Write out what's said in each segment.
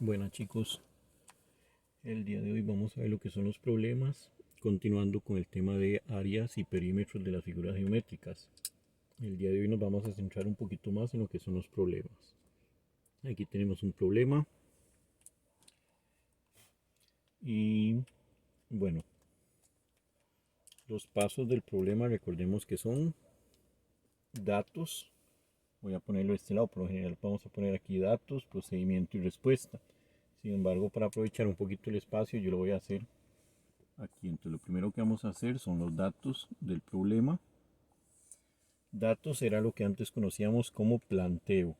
Buenas chicos, el día de hoy vamos a ver lo que son los problemas, continuando con el tema de áreas y perímetros de las figuras geométricas. El día de hoy nos vamos a centrar un poquito más en lo que son los problemas. Aquí tenemos un problema y bueno, los pasos del problema recordemos que son datos. Voy a ponerlo de este lado, por lo general vamos a poner aquí datos, procedimiento y respuesta. Sin embargo, para aprovechar un poquito el espacio, yo lo voy a hacer aquí. Entonces lo primero que vamos a hacer son los datos del problema. Datos era lo que antes conocíamos como planteo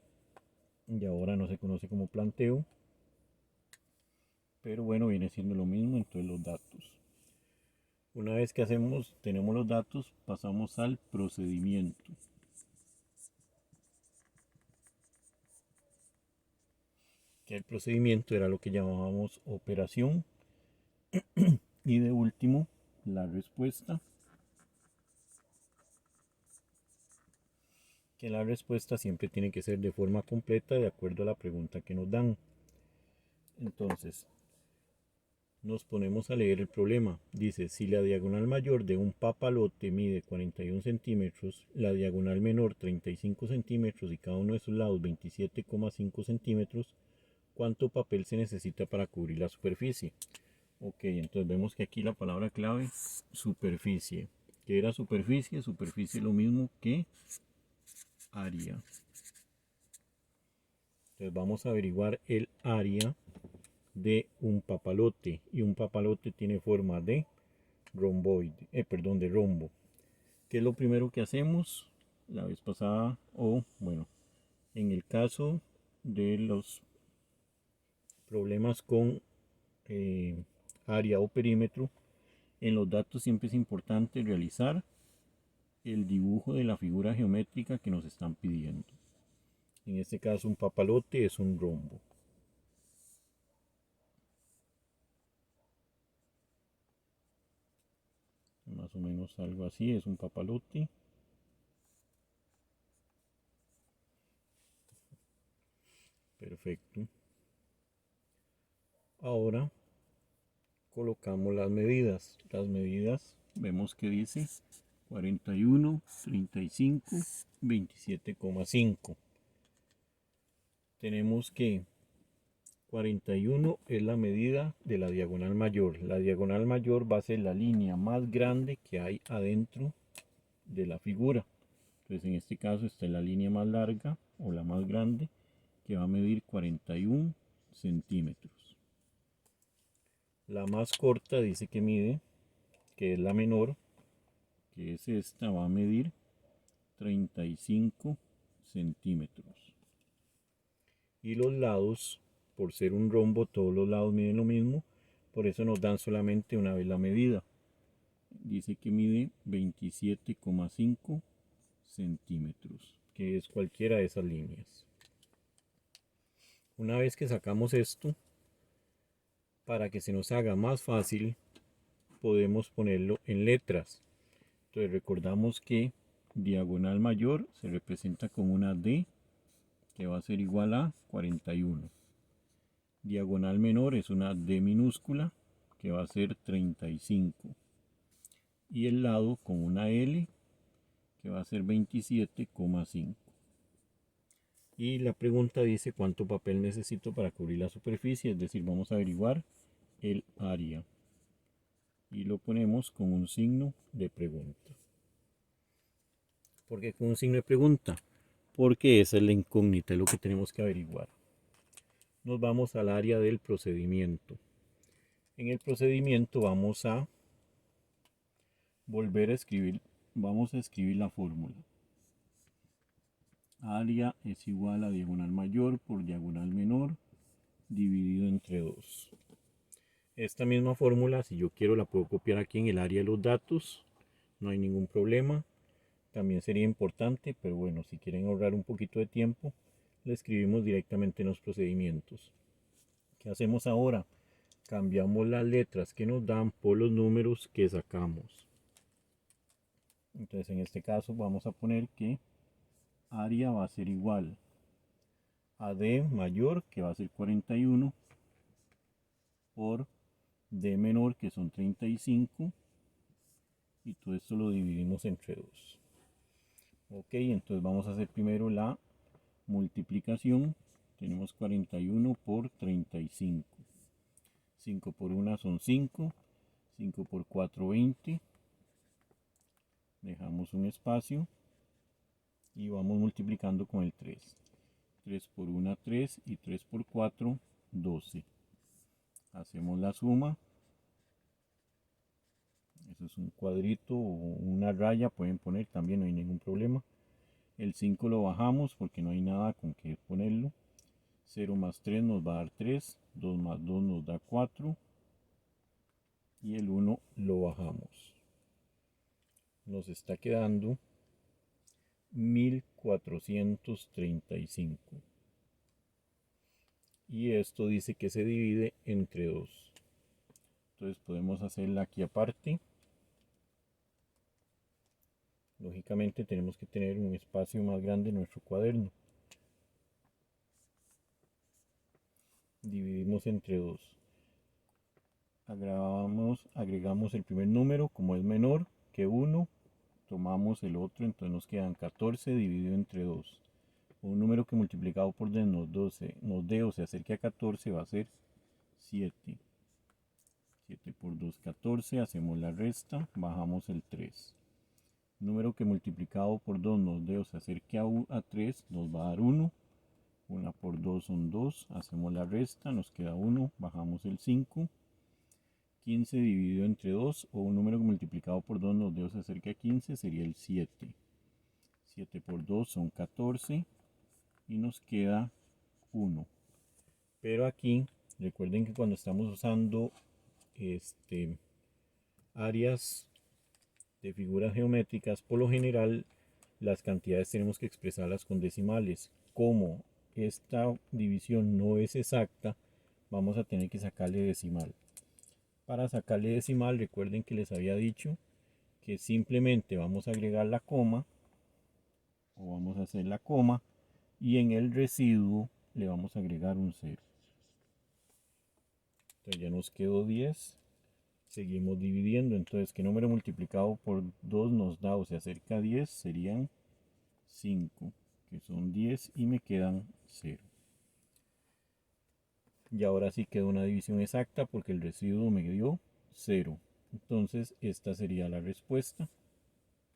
y ahora no se conoce como planteo, pero bueno, viene siendo lo mismo. Entonces los datos, una vez que tenemos los datos, pasamos al procedimiento, que el procedimiento era lo que llamábamos operación, y de último la respuesta, que la respuesta siempre tiene que ser de forma completa de acuerdo a la pregunta que nos dan. Entonces nos ponemos a leer el problema. Dice, si la diagonal mayor de un papalote mide 41 centímetros, la diagonal menor 35 centímetros y cada uno de sus lados 27,5 centímetros, ¿cuánto papel se necesita para cubrir la superficie? Ok, entonces vemos que aquí la palabra clave, superficie. ¿Qué era superficie? Superficie es lo mismo que área. Entonces vamos a averiguar el área de un papalote, y un papalote tiene forma de romboide, de rombo. ¿Qué es lo primero que hacemos? La vez pasada, bueno, en el caso de los problemas con área o perímetro, en los datos siempre es importante realizar el dibujo de la figura geométrica que nos están pidiendo. En este caso un papalote es un rombo. Más o menos algo así es un papalote. Perfecto. Ahora colocamos las medidas. Las medidas vemos que dice 41, 35, 27,5. Tenemos que 41 es la medida de la diagonal mayor. La diagonal mayor va a ser la línea más grande que hay adentro de la figura. Entonces en este caso está la línea más larga o la más grande, que va a medir 41 centímetros. La más corta dice que mide, que es la menor, que es esta, va a medir 35 centímetros. Y los lados, por ser un rombo, todos los lados miden lo mismo, por eso nos dan solamente una vez la medida. Dice que mide 27,5 centímetros, que es cualquiera de esas líneas. Una vez que sacamos esto, para que se nos haga más fácil, podemos ponerlo en letras. Entonces recordamos que diagonal mayor se representa con una D, que va a ser igual a 41. Diagonal menor es una D minúscula, que va a ser 35. Y el lado con una L, que va a ser 27,5. Y la pregunta dice cuánto papel necesito para cubrir la superficie, es decir, vamos a averiguar el área. Y lo ponemos con un signo de pregunta. ¿Por qué con un signo de pregunta? Porque esa es la incógnita, es lo que tenemos que averiguar. Nos vamos al área del procedimiento. En el procedimiento vamos a volver a escribir, vamos a escribir la fórmula. Área es igual a diagonal mayor por diagonal menor dividido entre 2. Esta misma fórmula, si yo quiero, la puedo copiar aquí en el área de los datos, no hay ningún problema. También sería importante, pero bueno, si quieren ahorrar un poquito de tiempo, la escribimos directamente en los procedimientos. ¿Qué hacemos ahora? Cambiamos las letras que nos dan por los números que sacamos. Entonces en este caso vamos a poner que área va a ser igual a D mayor, que va a ser 41, por d menor, que son 35, y todo esto lo dividimos entre 2. Ok, entonces vamos a hacer primero la multiplicación. Tenemos 41 por 35. 5 por 1 son 5. 5 por 4, 20. Dejamos un espacio y vamos multiplicando con el 3. 3 por 1, 3, y 3 por 4, 12. Hacemos la suma. Eso es un cuadrito o una raya, pueden poner también, no hay ningún problema. El 5 lo bajamos porque no hay nada con que ponerlo. 0 más 3 nos va a dar 3. 2 más 2 nos da 4. Y el 1 lo bajamos. Nos está quedando 1435. Y esto dice que se divide entre 2. Entonces podemos hacerla aquí aparte. Lógicamente tenemos que tener un espacio más grande en nuestro cuaderno. Dividimos entre 2. Agregamos el primer número, como es menor que 1, tomamos el otro, entonces nos quedan 14 dividido entre 2. Un número que multiplicado por 10 nos dé o se acerque a 14 va a ser 7. 7 por 2, 14, hacemos la resta, bajamos el 3. Número que multiplicado por 2 nos dé o se acerque a 3 nos va a dar 1. 1 por 2 son 2, hacemos la resta, nos queda 1, bajamos el 5. 15 dividido entre 2, o un número que multiplicado por 2 nos dé o se acerque a 15, sería el 7. 7 por 2 son 14 y nos queda 1. Pero aquí recuerden que cuando estamos usando áreas de figuras geométricas, por lo general las cantidades tenemos que expresarlas con decimales. Como esta división no es exacta, vamos a tener que sacarle decimal. Para sacarle decimal, recuerden que les había dicho que simplemente vamos a agregar la coma, o vamos a hacer la coma, y en el residuo le vamos a agregar un 0. Entonces ya nos quedó 10. Seguimos dividiendo, entonces ¿qué número multiplicado por 2 nos da o se acerca a 10? Serían 5, que son 10, y me quedan 0. Y ahora sí quedó una división exacta porque el residuo me dio 0. Entonces esta sería la respuesta,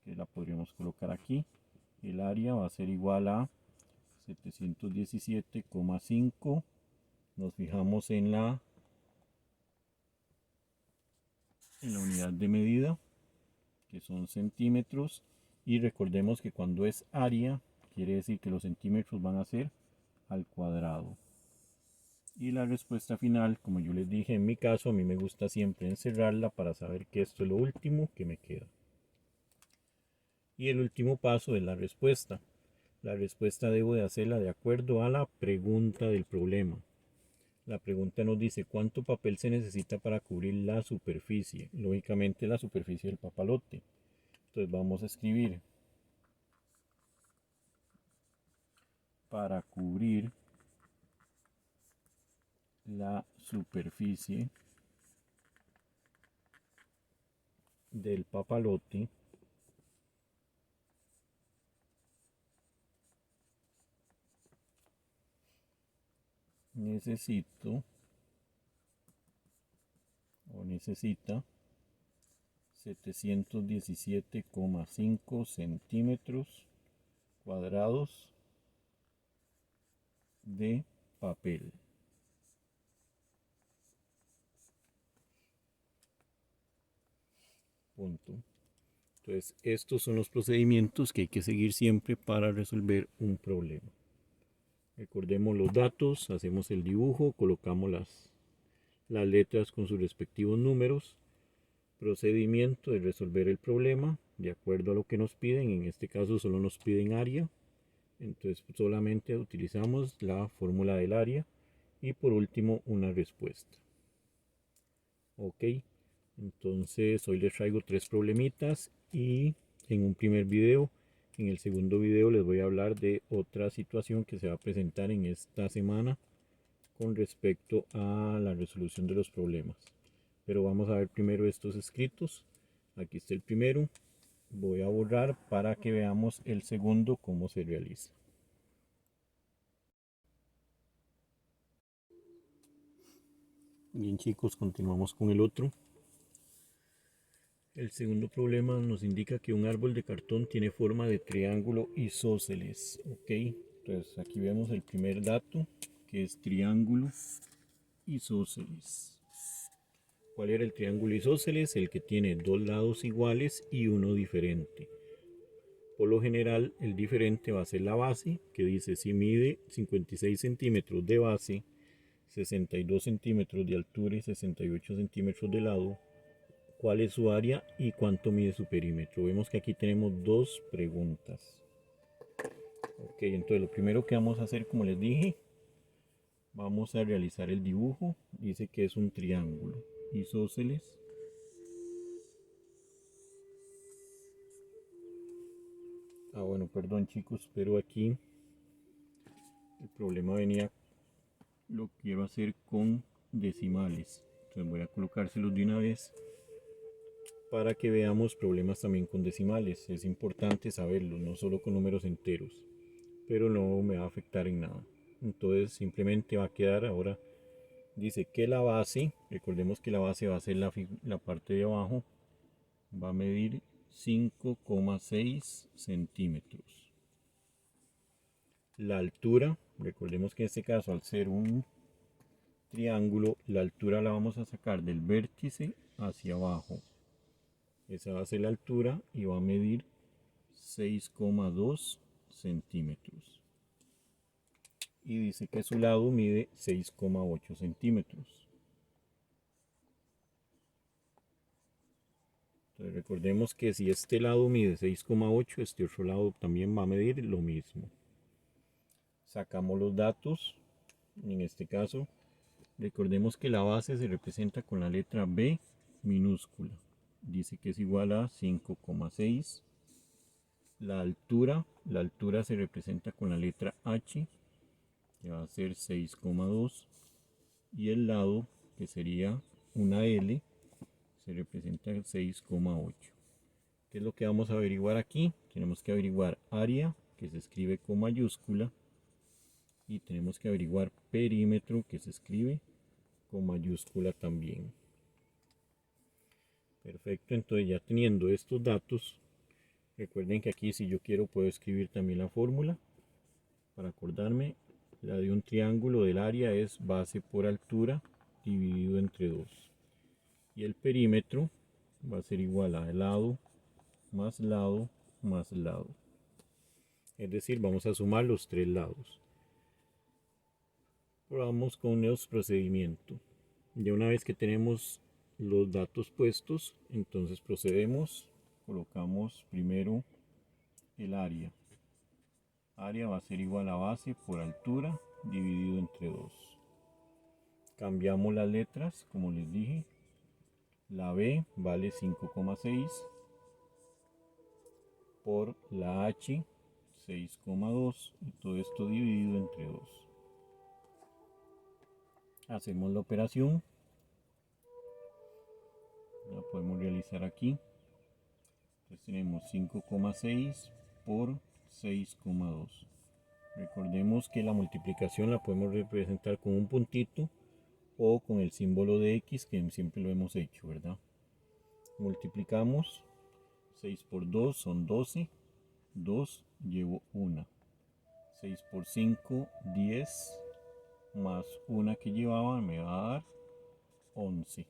que la podríamos colocar aquí. El área va a ser igual a 717,5. Nos fijamos en la unidad de medida, que son centímetros, y recordemos que cuando es área quiere decir que los centímetros van a ser al cuadrado. Y la respuesta final, como yo les dije, en mi caso a mí me gusta siempre encerrarla para saber que esto es lo último que me queda. Y el último paso es la respuesta. La respuesta debo de hacerla de acuerdo a la pregunta del problema. La pregunta nos dice cuánto papel se necesita para cubrir la superficie. Lógicamente la superficie del papalote. Entonces vamos a escribir para cubrir la superficie del papalote necesita 717,5 centímetros cuadrados de papel. Punto. Entonces, estos son los procedimientos que hay que seguir siempre para resolver un problema. Recordemos los datos, hacemos el dibujo, colocamos las letras con sus respectivos números. Procedimiento de resolver el problema de acuerdo a lo que nos piden. En este caso solo nos piden área, entonces solamente utilizamos la fórmula del área, y por último una respuesta. Ok, entonces hoy les traigo 3 problemitas y en un primer video. En el segundo video les voy a hablar de otra situación que se va a presentar en esta semana con respecto a la resolución de los problemas. Pero vamos a ver primero estos escritos. Aquí está el primero. Voy a borrar para que veamos el segundo cómo se realiza. Bien chicos, continuamos con el otro. El segundo problema nos indica que un árbol de cartón tiene forma de triángulo isósceles. Ok, entonces aquí vemos el primer dato, que es triángulo isósceles. ¿Cuál era el triángulo isósceles? El que tiene dos lados iguales y uno diferente. Por lo general, el diferente va a ser la base, que dice si mide 56 centímetros de base, 62 centímetros de altura y 68 centímetros de lado, ¿cuál es su área y cuánto mide su perímetro? Vemos que aquí tenemos dos preguntas. Ok, entonces lo primero que vamos a hacer, como les dije, vamos a realizar el dibujo. Dice que es un triángulo isósceles. Bueno, perdón chicos, pero aquí el problema venía, lo quiero hacer con decimales. Entonces voy a colocárselos de una vez para que veamos problemas también con decimales. Es importante saberlo, no solo con números enteros, pero no me va a afectar en nada. Entonces simplemente va a quedar ahora, dice que la base, recordemos que la base va a ser la parte de abajo, va a medir 5,6 centímetros. La altura, recordemos que en este caso al ser un triángulo, la altura la vamos a sacar del vértice hacia abajo. Esa va a ser la altura y va a medir 6,2 centímetros. Y dice que su lado mide 6,8 centímetros. Entonces recordemos que si este lado mide 6,8, este otro lado también va a medir lo mismo. Sacamos los datos. En este caso, recordemos que la base se representa con la letra B minúscula. Dice que es igual a 5,6. La altura se representa con la letra H, que va a ser 6,2. Y el lado, que sería una L, se representa en 6,8. ¿Qué es lo que vamos a averiguar aquí? Tenemos que averiguar área, que se escribe con mayúscula, y tenemos que averiguar perímetro, que se escribe con mayúscula también. Perfecto, entonces ya teniendo estos datos, recuerden que aquí si yo quiero puedo escribir también la fórmula para acordarme. La de un triángulo del área es base por altura dividido entre 2. Y el perímetro va a ser igual a lado más lado más lado. Es decir, vamos a sumar los tres lados. Probamos con los procedimientos. Ya una vez que tenemos los datos puestos, entonces procedemos. Colocamos primero el área. Área va a ser igual a base por altura dividido entre 2. Cambiamos las letras, como les dije. La B vale 5,6 por la H 6,2 y todo esto dividido entre 2. Hacemos la operación. La podemos realizar aquí. Entonces tenemos 5,6 por 6,2. Recordemos que la multiplicación la podemos representar con un puntito o con el símbolo de X, que siempre lo hemos hecho, ¿verdad? Multiplicamos. 6 por 2 son 12. 2 llevo 1. 6 por 5, 10. Más 1 que llevaba me va a dar 11.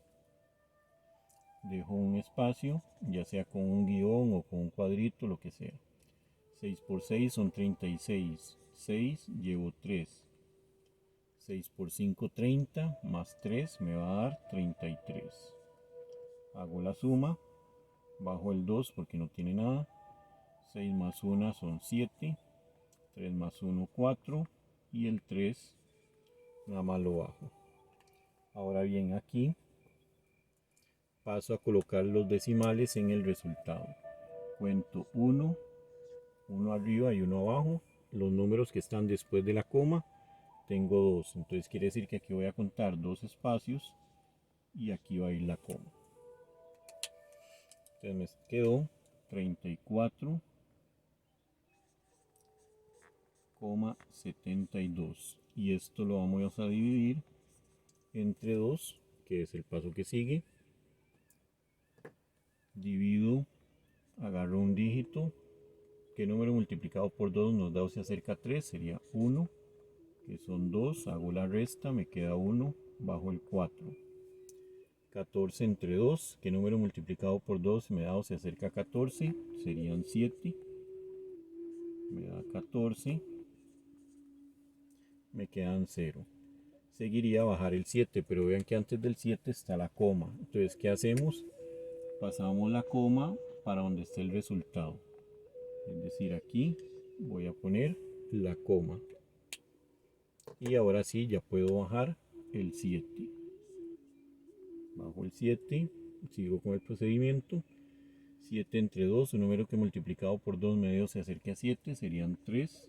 Dejo un espacio, ya sea con un guión o con un cuadrito, lo que sea. 6 por 6 son 36. 6 llevo 3. 6 por 5, 30. Más 3 me va a dar 33. Hago la suma. Bajo el 2 porque no tiene nada. 6 más 1 son 7. 3 más 1, 4. Y el 3 nada más lo bajo. Ahora bien, aquí paso a colocar los decimales en el resultado. Cuento 1 arriba y 1 abajo. Los números que están después de la coma tengo 2. Entonces quiere decir que aquí voy a contar 2 espacios y aquí va a ir la coma. Entonces me quedó 34,72. Y esto lo vamos a dividir entre 2, que es el paso que sigue. Divido, agarro un dígito. ¿Qué número multiplicado por 2 nos da o se acerca a 3? Sería 1, que son 2. Hago la resta, me queda 1 bajo el 4. 14 entre 2, ¿qué número multiplicado por 2 me da o se acerca a 14? Serían 7. Me da 14. Me quedan 0. Seguiría a bajar el 7, pero vean que antes del 7 está la coma. Entonces, ¿qué hacemos? Pasamos la coma para donde esté el resultado. Es decir, aquí voy a poner la coma. Y ahora sí, ya puedo bajar el 7. Bajo el 7, sigo con el procedimiento. 7 entre 2, un número que multiplicado por 2 medios se acerca a 7, serían 3,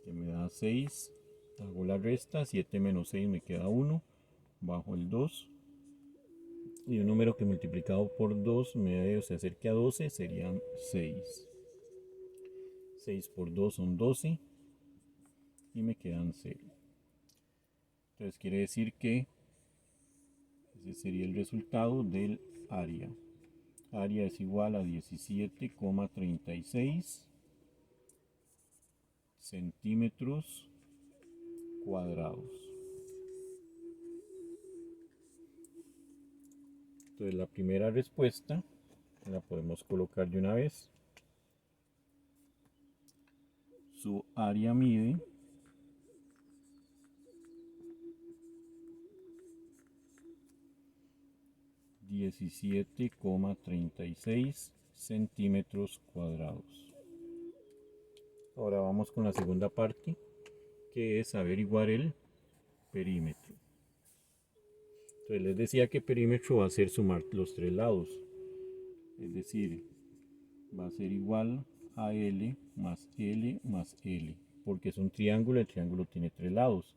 que me da 6. Hago la resta, 7 menos 6 me queda 1, bajo el 2. Y un número que multiplicado por 2 medios se acerca a 12, serían 6. 6 por 2 son 12 y me quedan 0. Entonces quiere decir que ese sería el resultado del área. Área es igual a 17,36 centímetros cuadrados. Entonces la primera respuesta la podemos colocar de una vez. Su área mide 17,36 centímetros cuadrados. Ahora vamos con la segunda parte, que es averiguar el perímetro. Entonces les decía que perímetro va a ser sumar los tres lados. Es decir, va a ser igual a L más L más L. Porque es un triángulo, el triángulo tiene tres lados.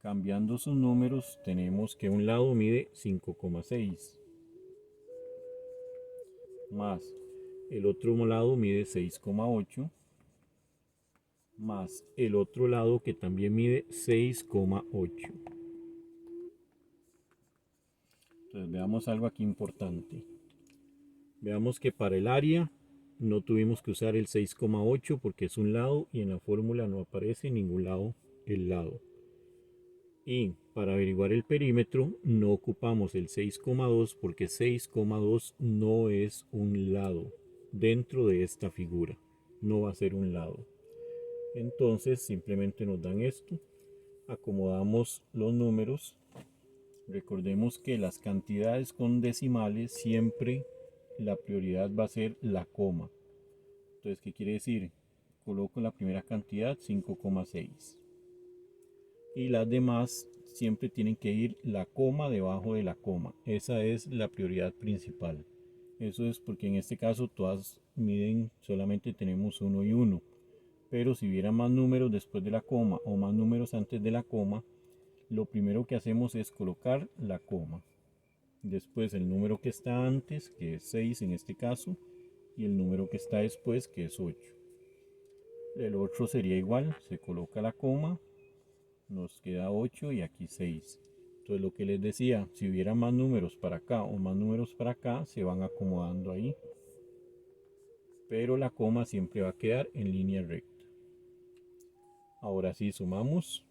Cambiando sus números, tenemos que un lado mide 5,6. Más el otro lado mide 6,8. Más el otro lado que también mide 6,8. Entonces veamos algo aquí importante. Veamos que para el área no tuvimos que usar el 6,8 porque es un lado y en la fórmula no aparece en ningún lado el lado. Y para averiguar el perímetro no ocupamos el 6,2 porque 6,2 no es un lado dentro de esta figura. No va a ser un lado. Entonces simplemente nos dan esto. Acomodamos los números. Recordemos que las cantidades con decimales siempre la prioridad va a ser la coma. Entonces, ¿qué quiere decir? Coloco la primera cantidad 5,6 y las demás siempre tienen que ir la coma debajo de la coma. Esa es la prioridad principal. Eso es porque en este caso todas miden, solamente tenemos 1 y 1. Pero si hubiera más números después de la coma o más números antes de la coma, lo primero que hacemos es colocar la coma. Después el número que está antes, que es 6 en este caso, y el número que está después, que es 8. El otro sería igual, se coloca la coma, nos queda 8 y aquí 6. Entonces lo que les decía, si hubiera más números para acá o más números para acá, se van acomodando ahí. Pero la coma siempre va a quedar en línea recta. Ahora sí sumamos.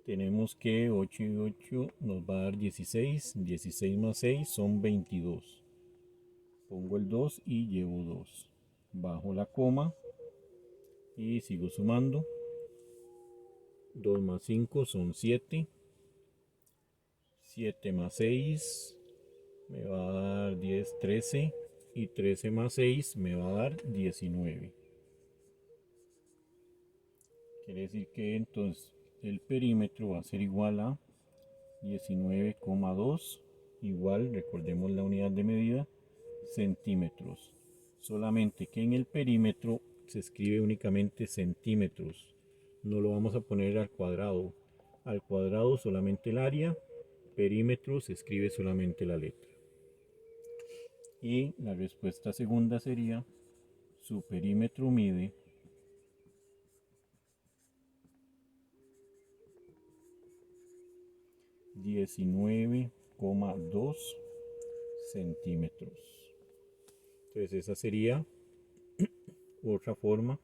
Tenemos que 8 y 8 nos va a dar 16. 16 más 6 son 22. Pongo el 2 y llevo 2. Bajo la coma y sigo sumando. 2 más 5 son 7. 7 más 6 me va a dar 10, 13. Y 13 más 6 me va a dar 19. Quiere decir que entonces el perímetro va a ser igual a 19,2. Igual, recordemos la unidad de medida, centímetros. Solamente que en el perímetro se escribe únicamente centímetros. no lo vamos a poner al cuadrado. Al cuadrado solamente el área, perímetro se escribe solamente la letra. Y la respuesta segunda sería, su perímetro mide 19,2 centímetros. Entonces esa sería otra forma,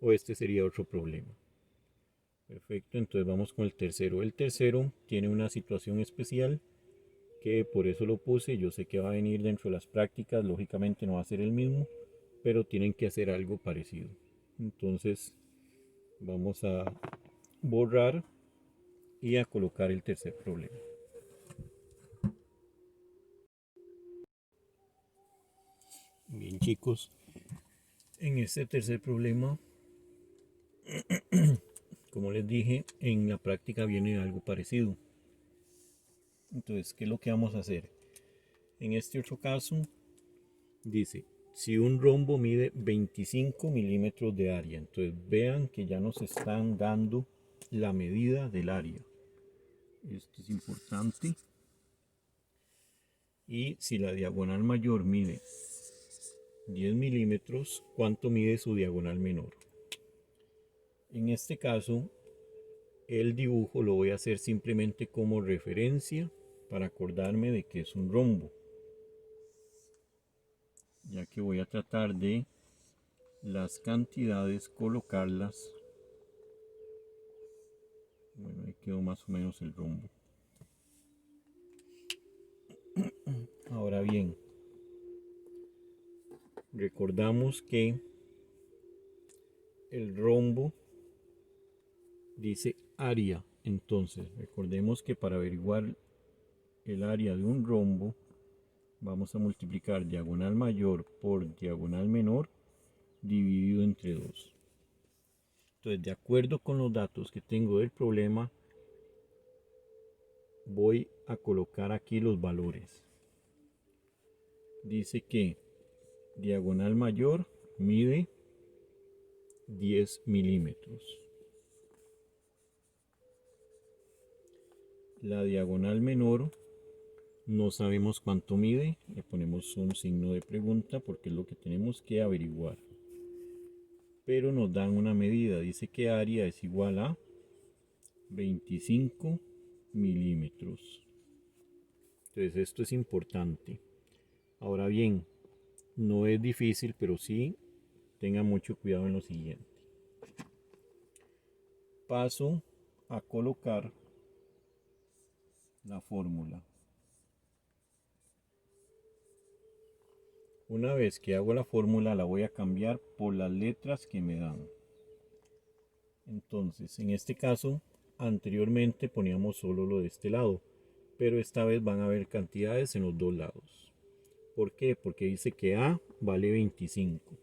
o este sería otro problema. Perfecto, entonces vamos con el tercero. El tercero tiene una situación especial que por eso lo puse. Yo sé que va a venir dentro de las prácticas, lógicamente no va a ser el mismo, pero tienen que hacer algo parecido. Entonces vamos a borrar y a colocar el tercer problema. Bien chicos, en este tercer problema, como les dije, en la práctica viene algo parecido. Entonces, ¿qué es lo que vamos a hacer? En este otro caso, dice, si un rombo mide 25 milímetros de área, entonces vean que ya nos están dando la medida del área. Esto es importante. Y si la diagonal mayor mide 10 milímetros, ¿cuánto mide su diagonal menor? En este caso, el dibujo lo voy a hacer simplemente como referencia para acordarme de que es un rombo, ya que voy a tratar de las cantidades colocarlas. Bueno, ahí quedó más o menos el rombo. Ahora bien, recordamos que el rombo dice área. Entonces, recordemos que para averiguar el área de un rombo, vamos a multiplicar diagonal mayor por diagonal menor dividido entre 2. Entonces, de acuerdo con los datos que tengo del problema, voy a colocar aquí los valores. Dice que diagonal mayor mide 10 milímetros. La diagonal menor no sabemos cuánto mide, le ponemos un signo de pregunta porque es lo que tenemos que averiguar. Pero nos dan una medida, dice que área es igual a 25 milímetros. Entonces esto es importante. Ahora bien, no es difícil, pero sí tengan mucho cuidado en lo siguiente. Paso a colocar la fórmula. Una vez que hago la fórmula, la voy a cambiar por las letras que me dan. Entonces, en este caso, anteriormente poníamos solo lo de este lado, pero esta vez van a haber cantidades en los dos lados. ¿Por qué? Porque dice que A vale 25.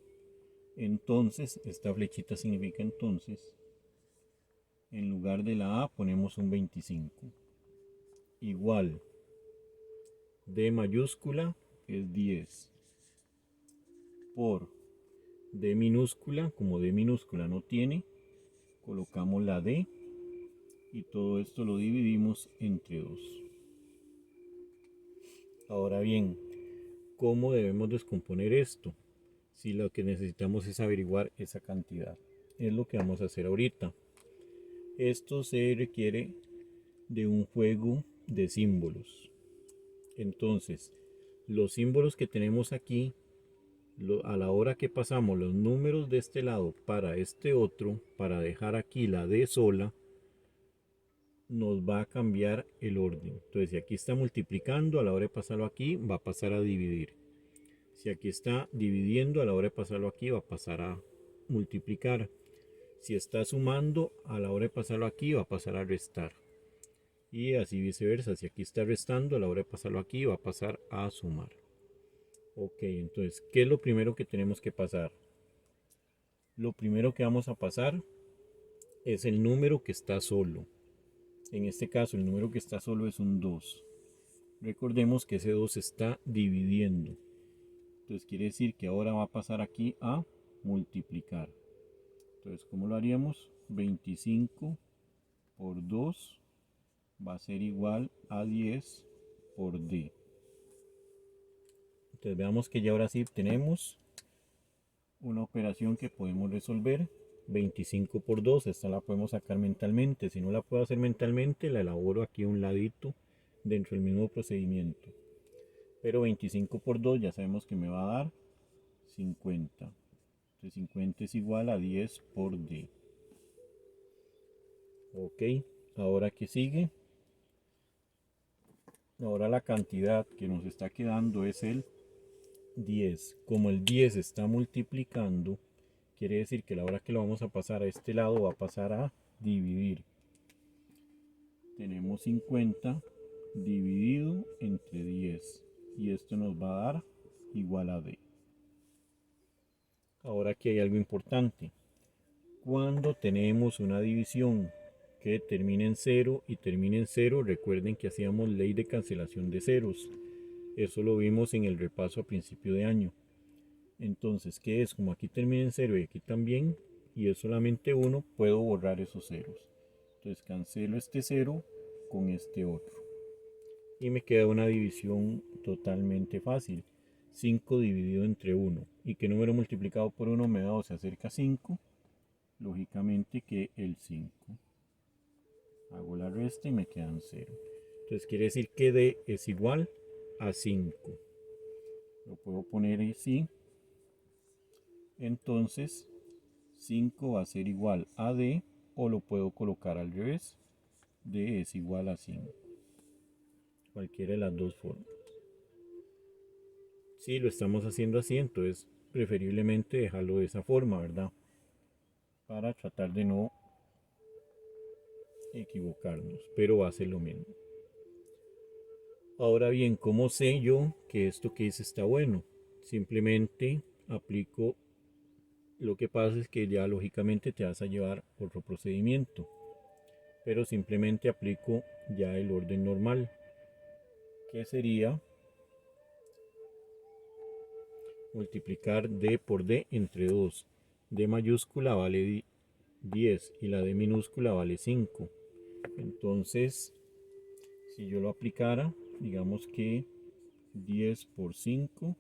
Entonces, esta flechita significa entonces, en lugar de la A ponemos un 25. Igual, D mayúscula es 10. Por D minúscula, como D minúscula no tiene, colocamos la D y todo esto lo dividimos entre 2. Ahora bien, ¿cómo debemos descomponer esto? Si lo que necesitamos es averiguar esa cantidad. Es lo que vamos a hacer ahorita. Esto se requiere de un juego de símbolos. Entonces, los símbolos que tenemos aquí, a la hora que pasamos los números de este lado para este otro, para dejar aquí la D sola, nos va a cambiar el orden. Entonces, si aquí está multiplicando, a la hora de pasarlo aquí, va a pasar a dividir. Si aquí está dividiendo, a la hora de pasarlo aquí, va a pasar a multiplicar. Si está sumando, a la hora de pasarlo aquí, va a pasar a restar. Y así viceversa. Si aquí está restando, a la hora de pasarlo aquí, va a pasar a sumar. Ok, entonces, ¿qué es lo primero que tenemos que pasar? Lo primero que vamos a pasar es el número que está solo. En este caso, el número que está solo es un 2. Recordemos que ese 2 está dividiendo. Entonces quiere decir que ahora va a pasar aquí a multiplicar. Entonces, ¿cómo lo haríamos? 25 por 2 va a ser igual a 10 por D. Entonces veamos que ya ahora sí tenemos una operación que podemos resolver. 25 por 2, esta la podemos sacar mentalmente. Si no la puedo hacer mentalmente, la elaboro aquí a un ladito dentro del mismo procedimiento. Pero 25 por 2 ya sabemos que me va a dar 50. Entonces 50 es igual a 10 por D. Ok, ahora que sigue. Ahora la cantidad que nos está quedando es el 10. Como el 10 está multiplicando, quiere decir que la hora que lo vamos a pasar a este lado va a pasar a dividir. Tenemos 50 dividido entre 10 y esto nos va a dar igual a D. Ahora aquí hay algo importante. Cuando tenemos una división que termine en 0 y termine en 0, recuerden que hacíamos ley de cancelación de ceros. Eso lo vimos en el repaso a principio de año. Entonces, ¿qué es? Como aquí termina en 0 y aquí también, y es solamente 1, puedo borrar esos ceros. Entonces cancelo este 0 con este otro. Y me queda una división totalmente fácil. 5 dividido entre 1. ¿Y qué número multiplicado por 1 me da o se acerca a 5? Lógicamente que el 5. Hago la resta y me quedan 0. Entonces quiere decir que D es igual a 5. Lo puedo poner así. Entonces 5 va a ser igual a D, o lo puedo colocar al revés. D es igual a 5. Cualquiera de las dos formas. Si lo estamos haciendo así, entonces preferiblemente dejarlo de esa forma, ¿verdad? Para tratar de no equivocarnos, pero va a ser lo mismo. Ahora bien, ¿cómo sé yo que esto que hice está bueno? Simplemente aplico. Lo que pasa es que ya lógicamente te vas a llevar otro procedimiento, pero simplemente aplico ya el orden normal, que sería multiplicar D por D entre 2. D mayúscula vale 10 y la D minúscula vale 5. Entonces, si yo lo aplicara, digamos que 10 por 5,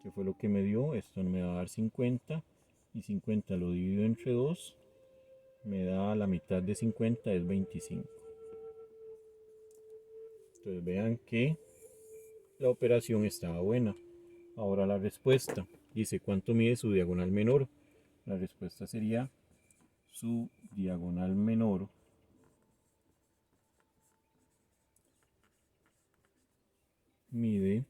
que fue lo que me dio, esto me va a dar 50, y 50 lo divido entre 2, me da la mitad de 50, es 25. Entonces vean que la operación estaba buena. Ahora la respuesta dice cuánto mide su diagonal menor. La respuesta sería su diagonal menor mide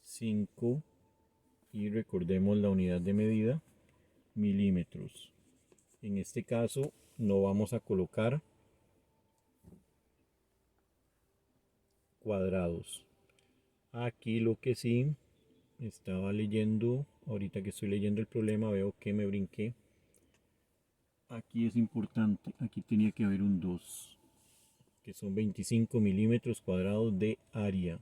5, y recordemos la unidad de medida, milímetros. En este caso no vamos a colocar cuadrados. Aquí lo que sí estaba leyendo, ahorita que estoy leyendo el problema veo que me brinqué. Aquí es importante, aquí tenía que haber un 2, que son 25 milímetros cuadrados de área.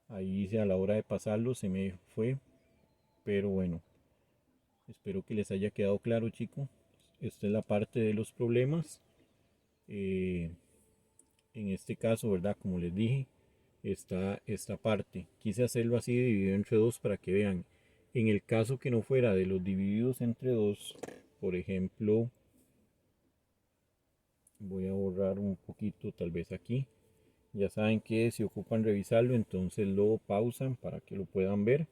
Ahí a la hora de pasarlo se me fue, pero bueno, espero que les haya quedado claro, chicos. Esta es la parte de los problemas. En este caso, ¿verdad? Como les dije, está esta parte. Quise hacerlo así dividido entre 2 para que vean. En el caso que no fuera de los divididos entre 2, por ejemplo, voy a borrar un poquito tal vez aquí. Ya saben que si ocupan revisarlo, entonces lo pausan para que lo puedan ver.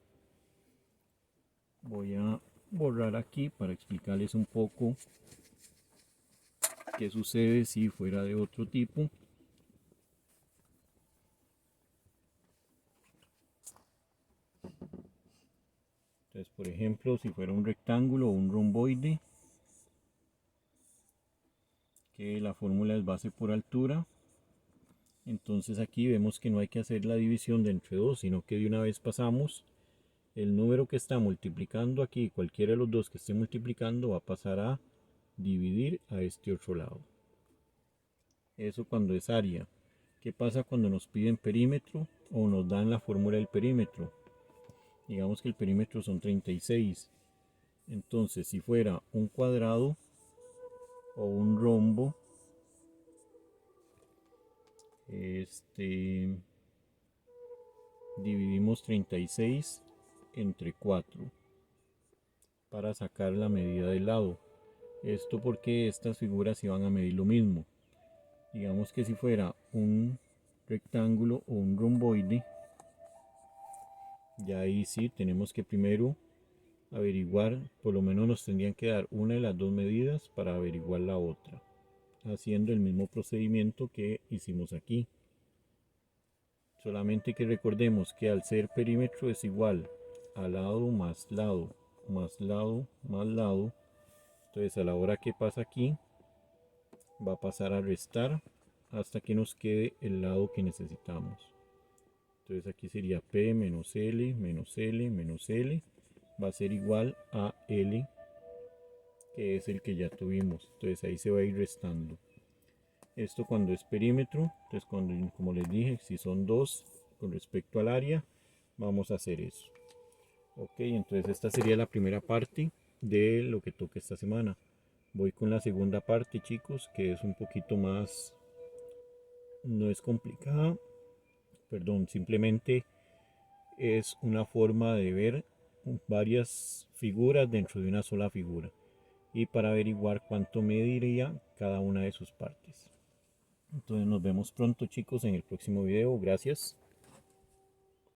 Voy a borrar aquí para explicarles un poco qué sucede si fuera de otro tipo. Entonces, por ejemplo, si fuera un rectángulo o un romboide, que la fórmula es base por altura, entonces aquí vemos que no hay que hacer la división de entre 2, sino que de una vez pasamos el número que está multiplicando aquí, cualquiera de los dos que esté multiplicando, va a pasar a dividir a este otro lado. Eso cuando es área. ¿Qué pasa cuando nos piden perímetro o nos dan la fórmula del perímetro? Digamos que el perímetro son 36. Entonces, si fuera un cuadrado o un rombo, dividimos 36 entre 4 para sacar la medida del lado. Esto porque estas figuras iban a medir lo mismo. Digamos que si fuera un rectángulo o un romboide, ya ahí sí tenemos que primero averiguar, por lo menos nos tendrían que dar una de las dos medidas para averiguar la otra, haciendo el mismo procedimiento que hicimos aquí. Solamente que recordemos que al ser perímetro es igual a lado más lado más lado más lado. Entonces a la hora que pasa aquí va a pasar a restar hasta que nos quede el lado que necesitamos. Entonces aquí sería P menos L menos L menos L va a ser igual a L, que es el que ya tuvimos. Entonces ahí se va a ir restando. Esto cuando es perímetro. Entonces cuando, como les dije, si son dos con respecto al área, vamos a hacer eso. Ok, entonces esta sería la primera parte de lo que toca esta semana. Voy con la segunda parte, chicos, que es un poquito más, no es complicada, perdón, simplemente es una forma de ver varias figuras dentro de una sola figura y para averiguar cuánto mediría cada una de sus partes. Entonces nos vemos pronto, chicos, en el próximo video. Gracias.